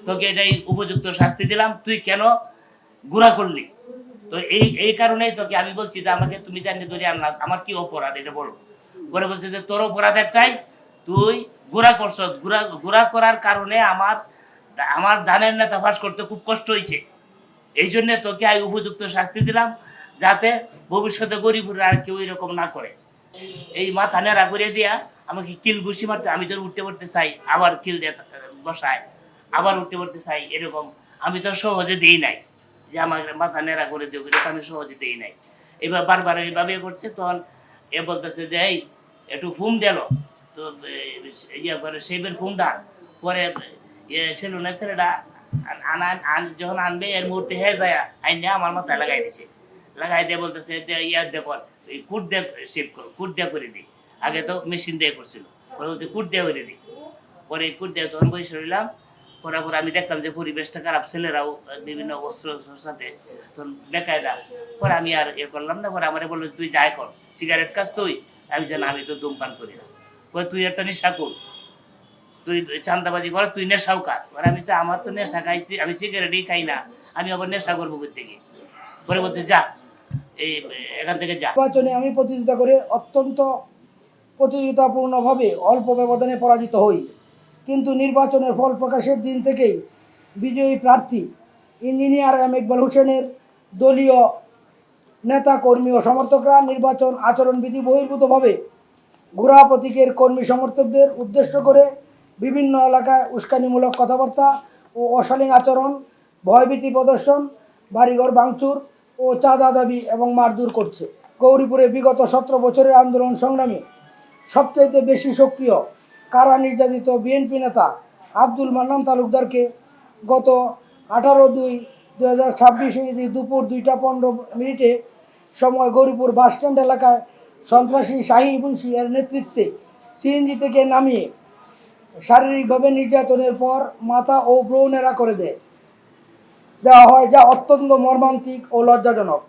তোকে এটাই উপযুক্ত শাস্তি দিলাম, তুই কেন গুণা করলি? তো এই কারণেই তোকে আমি বলছি যে আমাকে তুমি জানি ধরে আনলা, আমার কি অপরাধ এটা বলো। পরে বলছে যে তোর অপরাধ একটাই, তুই গুণা করছ, গুণা করার কারণে আমার ধানের নেতা ফাঁস করতে খুব কষ্ট হয়েছে, এই জন্য তোকে আমি উপযুক্ত শাস্তি দিলাম, যাতে ভবিষ্যতে গরিবরা আর কেউ এরকম না করে। এই মাথা নেড়া করে দিয়া আমাকে কিল ঘুষি মারতে, আমি যখন উঠতে পড়তে চাই আবার কিল দিয়ে বসায়, আবার উঠতে পড়তে চাই, এরকম আমি তো সহজে দিই নাই যে আমার মাথা নেড়া করে দিও, এটা আমি সহজে দিই নাই। এবার বারবার এইভাবে করছে, তখন এ বলতেছে যে এই একটু ফুম দিল, তো ইয়া করে সেবের ফুম দান। পরে সেলুনের ছেলেটা যখন আনবে এর মুহূর্তে হে যায় আইনে আমার মাথায় লাগাই দিছে, লাগাই দিয়ে বলতেছে যে ইয়া দেখো কুট দিয়ে শেভ করো, কুট দিয়ে করে দিই। আগে তো মেশিন দিয়ে করছিল, পরে বলছে কুট দিয়ে করে দিই। পরে কুট দিয়ে তখন বসে রইলাম। পরে আমি দেখলাম যে পরিবেশটা খারাপ, ছেলেরাও বিভিন্ন অস্ত্র সাথে তখন বেকায়দা। পরে আমি আর ইয়ে করলাম না, পরে আমার বললো তুই যাই কর, সিগারেট খাস তুই? আমি জানি আমি তো ধূমপান করি না। পরে তুই একটা নেশা কর, তুই চান্দাবাজি কর, তুই নেশাও কাজ। আমি তো আমার তো নেশা খাইছি, আমি সিগারেটই খাই না, আমি আবার নেশা করবো করতে গিয়ে। পরে বলতে যা এই এখান থেকে যা। নির্বাচনে আমি প্রতিযোগিতা করে অত্যন্ত প্রতিযোগিতাপূর্ণভাবে অল্প ব্যবধানে পরাজিত হই, কিন্তু নির্বাচনের ফল প্রকাশের দিন থেকেই বিজয়ী প্রার্থী ইঞ্জিনিয়ার এম ইকবাল হোসেনের দলীয় নেতা কর্মী ও সমর্থকরা নির্বাচন আচরণবিধি বহির্ভূতভাবে ঘোড়া প্রতীকের কর্মী সমর্থকদের উদ্দেশ্য করে বিভিন্ন এলাকায় উস্কানিমূলক কথাবার্তা ও অশালীন আচরণ, ভয়ভীতি প্রদর্শন, বাড়িঘর ভাঙচুর ও চাঁদা দাবি এবং মারধর করছে। গৌরীপুরে বিগত 17 বছরের আন্দোলন সংগ্রামে সবচাইতে বেশি সক্রিয় কারা নির্যাতিত বিএনপি নেতা আব্দুল মান্নান তালুকদারকে গত 18/2/2026 দুপুর 2টা 15 সময় গৌরীপুর বাসস্ট্যান্ড এলাকায় সন্ত্রাসী শাহী মুন্সি এর নেতৃত্বে সিএনজি থেকে নামিয়ে শারীরিকভাবে নির্যাতনের পর মাথা ও ব্রণ ন্যাড়া করে দেওয়া হয়, যা অত্যন্ত মর্মান্তিক ও লজ্জাজনক।